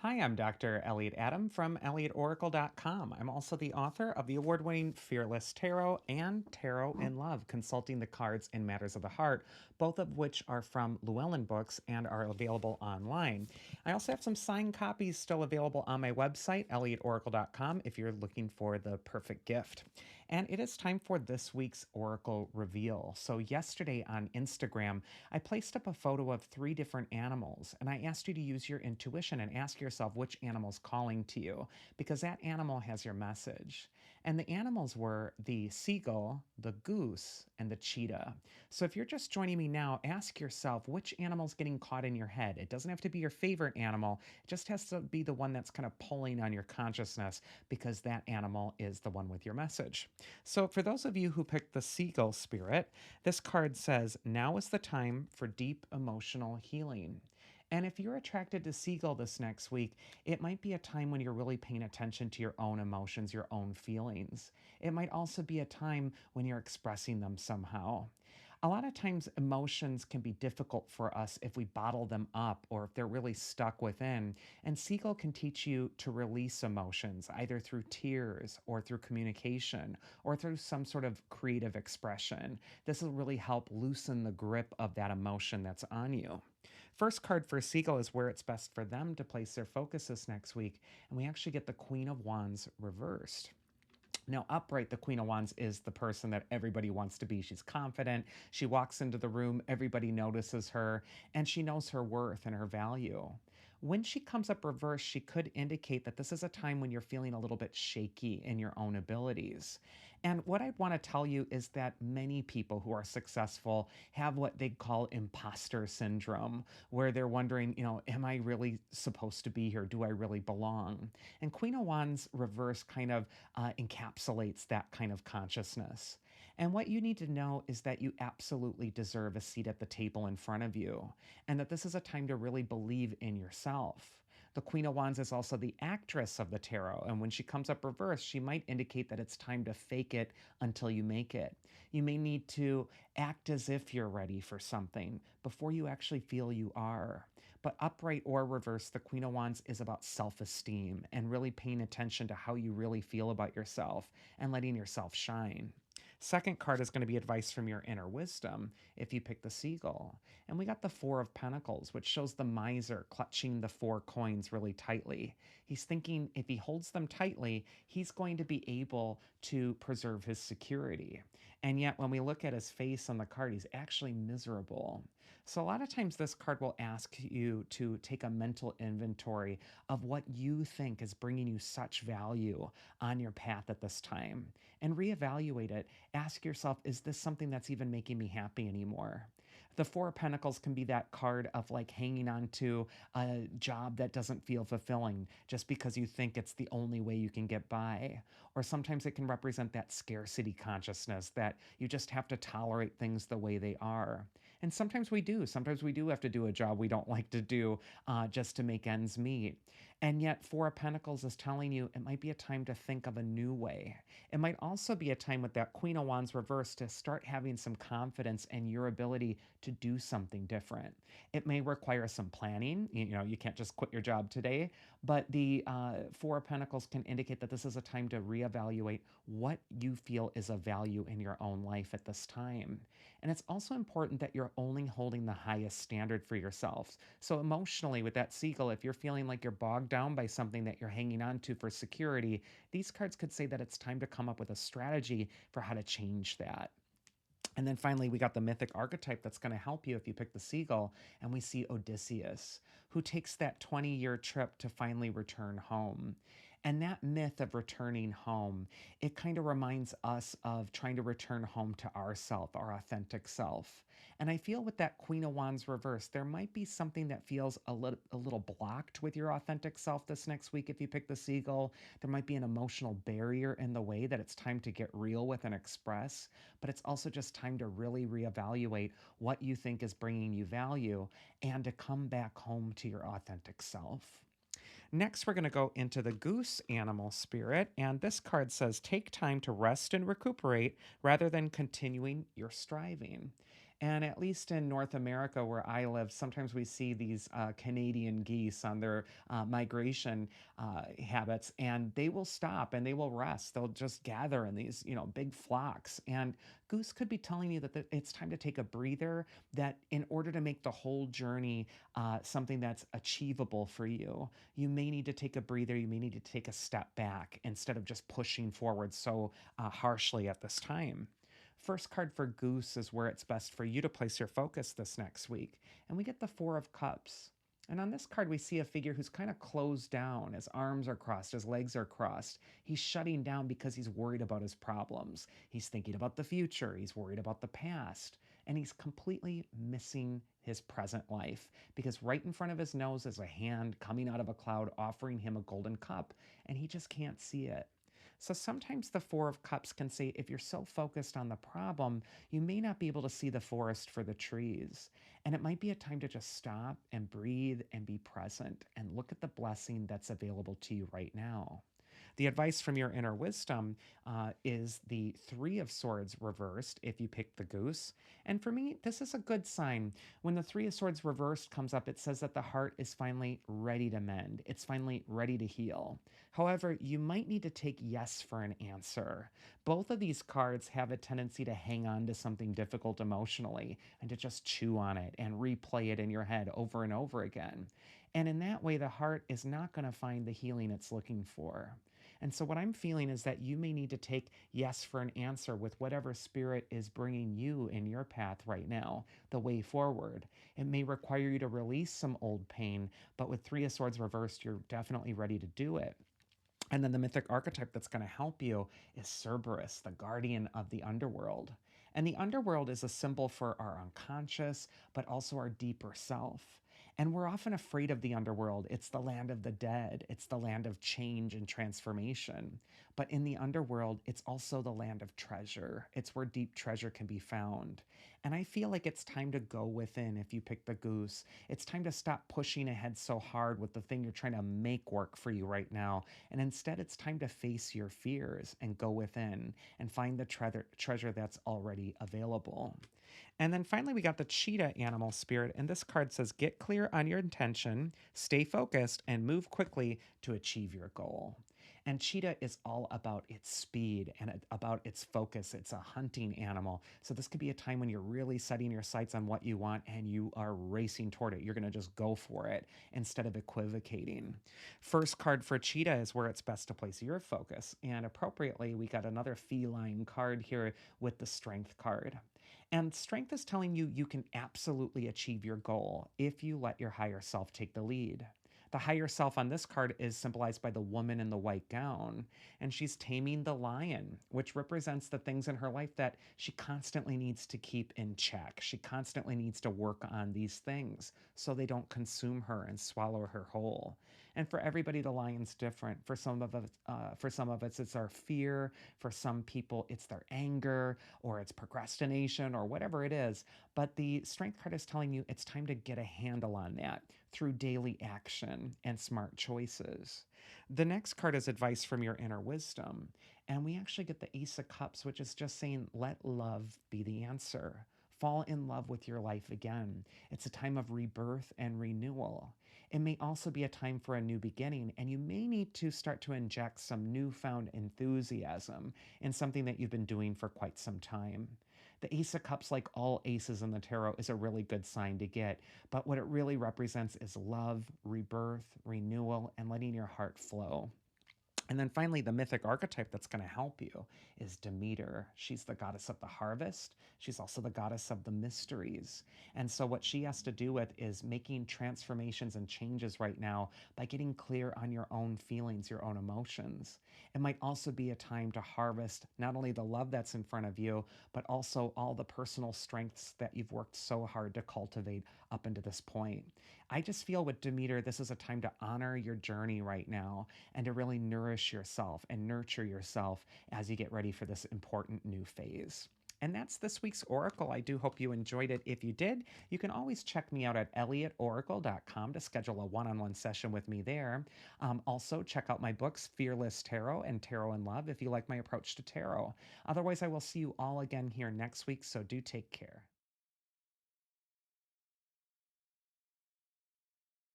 Hi, I'm Dr. Elliot Adam from ElliotOracle.com. I'm also the author of the award winning Fearless Tarot and Tarot in Love, Consulting the Cards in Matters of the Heart, both of which are from Llewellyn Books and are available online. I also have some signed copies still available on my website, ElliotOracle.com, if you're looking for the perfect gift. And it is time for this week's Oracle reveal. So, yesterday on Instagram, I placed up a photo of three different animals, and I asked you to use your intuition and ask yourself which animal's calling to you, because that animal has your message. And the animals were the seagull, the goose, and the cheetah. So if you're just joining me now, ask yourself which animal's getting caught in your head. It doesn't have to be your favorite animal, it just has to be the one that's kind of pulling on your consciousness, because that animal is the one with your message. So for those of you who picked the seagull spirit, this card says, now is the time for deep emotional healing. And if you're attracted to Seagull this next week, it might be a time when you're really paying attention to your own emotions, your own feelings. It might also be a time when you're expressing them somehow. A lot of times, emotions can be difficult for us if we bottle them up or if they're really stuck within. And Seagull can teach you to release emotions, either through tears or through communication or through some sort of creative expression. This will really help loosen the grip of that emotion that's on you. First card for Seagull is where it's best for them to place their focus this next week. And we actually get the Queen of Wands reversed. Now, upright, the Queen of Wands is the person that everybody wants to be. She's confident. She walks into the room, everybody notices her, and she knows her worth and her value. When she comes up reversed, she could indicate that this is a time when you're feeling a little bit shaky in your own abilities. And what I want to tell you is that many people who are successful have what they call imposter syndrome, where they're wondering, am I really supposed to be here? Do I really belong? And Queen of Wands reverse kind of encapsulates that kind of consciousness. And what you need to know is that you absolutely deserve a seat at the table in front of you, and that this is a time to really believe in yourself. The Queen of Wands is also the actress of the tarot, and when she comes up reversed, she might indicate that it's time to fake it until you make it. You may need to act as if you're ready for something before you actually feel you are. But upright or reverse, the Queen of Wands is about self esteem and really paying attention to how you really feel about yourself and letting yourself shine. Second card is going to be advice from your inner wisdom if you pick the seagull. And we got the Four of Pentacles, which shows the miser clutching the four coins really tightly. He's thinking if he holds them tightly, he's going to be able to preserve his security. And yet, when we look at his face on the card, he's actually miserable. So, a lot of times, this card will ask you to take a mental inventory of what you think is bringing you such value on your path at this time and reevaluate it. Ask yourself, is this something that's even making me happy anymore? The Four of Pentacles can be that card of like hanging on to a job that doesn't feel fulfilling just because you think it's the only way you can get by. Or sometimes it can represent that scarcity consciousness that you just have to tolerate things the way they are. And sometimes we do. Sometimes we do have to do a job we don't like to do just to make ends meet. And yet, Four of Pentacles is telling you it might be a time to think of a new way. It might also be a time with that Queen of Wands reversed to start having some confidence in your ability to do something different. It may require some planning. You can't just quit your job today, but the Four of Pentacles can indicate that this is a time to reevaluate what you feel is of value in your own life at this time. And it's also important that you're only holding the highest standard for yourselves. So emotionally, with that seagull, if you're feeling like you're bogged down by something that you're hanging on to for security, these cards could say that it's time to come up with a strategy for how to change that. And then finally, we got the mythic archetype that's going to help you if you pick the seagull. And we see Odysseus, who takes that 20-year trip to finally return home. And that myth of returning home, it kind of reminds us of trying to return home to ourself, our authentic self. And I feel with that Queen of Wands reverse, there might be something that feels a little blocked with your authentic self this next week if you pick the seagull. There might be an emotional barrier in the way that it's time to get real with and express, but it's also just time to really reevaluate what you think is bringing you value and to come back home to your authentic self. Next, we're going to go into the goose animal spirit, and this card says take time to rest and recuperate rather than continuing your striving. And at least in North America, where I live, sometimes we see these Canadian geese on their migration habits, and they will stop and they will rest. They'll just gather in these, big flocks. And Goose could be telling you that it's time to take a breather, that in order to make the whole journey something that's achievable for you, you may need to take a breather. You may need to take a step back instead of just pushing forward so harshly at this time. First card for Goose is where it's best for you to place your focus this next week. And we get the Four of Cups. And on this card, we see a figure who's kind of closed down. His arms are crossed, his legs are crossed. He's shutting down because he's worried about his problems. He's thinking about the future, he's worried about the past, and he's completely missing his present life because right in front of his nose is a hand coming out of a cloud offering him a golden cup, and he just can't see it. So sometimes the Four of Cups can say if you're so focused on the problem, you may not be able to see the forest for the trees. And it might be a time to just stop and breathe and be present and look at the blessing that's available to you right now. The advice from your inner wisdom is the Three of Swords reversed if you pick the Goose. And for me, this is a good sign. When the Three of Swords reversed comes up, it says that the heart is finally ready to mend, it's finally ready to heal. However, you might need to take yes for an answer. Both of these cards have a tendency to hang on to something difficult emotionally and to just chew on it and replay it in your head over and over again. And in that way, the heart is not going to find the healing it's looking for. And so, what I'm feeling is that you may need to take yes for an answer with whatever spirit is bringing you in your path right now, the way forward. It may require you to release some old pain, but with Three of Swords reversed, you're definitely ready to do it. And then the mythic archetype that's going to help you is Cerberus, the guardian of the underworld. And the underworld is a symbol for our unconscious, but also our deeper self. And we're often afraid of the underworld. It's the land of the dead, it's the land of change and transformation. But in the underworld, it's also the land of treasure. It's where deep treasure can be found. And I feel like it's time to go within if you pick the Goose. It's time to stop pushing ahead so hard with the thing you're trying to make work for you right now. And instead, it's time to face your fears and go within and find the treasure that's already available. And then finally, we got the Cheetah animal spirit. And this card says, get clear on your intention, stay focused, and move quickly to achieve your goal. And Cheetah is all about its speed and about its focus. It's a hunting animal. So this could be a time when you're really setting your sights on what you want and you are racing toward it. You're going to just go for it instead of equivocating. First card for Cheetah is where it's best to place your focus. And appropriately, we got another feline card here with the Strength card. And strength is telling you you can absolutely achieve your goal if you let your higher self take the lead. The higher self on this card is symbolized by the woman in the white gown, and she's taming the lion, which represents the things in her life that she constantly needs to keep in check. She constantly needs to work on these things so they don't consume her and swallow her whole. And for everybody, the lion's different. For some of us, it's our fear. For some people, it's their anger or it's procrastination or whatever it is. But the strength card is telling you it's time to get a handle on that through daily action and smart choices. The next card is advice from your inner wisdom. And we actually get the Ace of Cups, which is just saying, let love be the answer. Fall in love with your life again. It's a time of rebirth and renewal. It may also be a time for a new beginning, and you may need to start to inject some newfound enthusiasm in something that you've been doing for quite some time. The Ace of Cups, like all aces in the tarot, is a really good sign to get, but what it really represents is love, rebirth, renewal, and letting your heart flow. And then finally, the mythic archetype that's going to help you is Demeter. She's the goddess of the harvest. She's also the goddess of the mysteries. And so, what she has to do with is making transformations and changes right now by getting clear on your own feelings, your own emotions. It might also be a time to harvest not only the love that's in front of you, but also all the personal strengths that you've worked so hard to cultivate up into this point. I just feel with Demeter, this is a time to honor your journey right now and to really nourish yourself and nurture yourself as you get ready for this important new phase. And that's this week's Oracle. I do hope you enjoyed it. If you did, you can always check me out at elliotoracle.com to schedule a one-on-one session with me there. Also, check out my books, Fearless Tarot and Tarot in Love, if you like my approach to tarot. Otherwise, I will see you all again here next week, so do take care.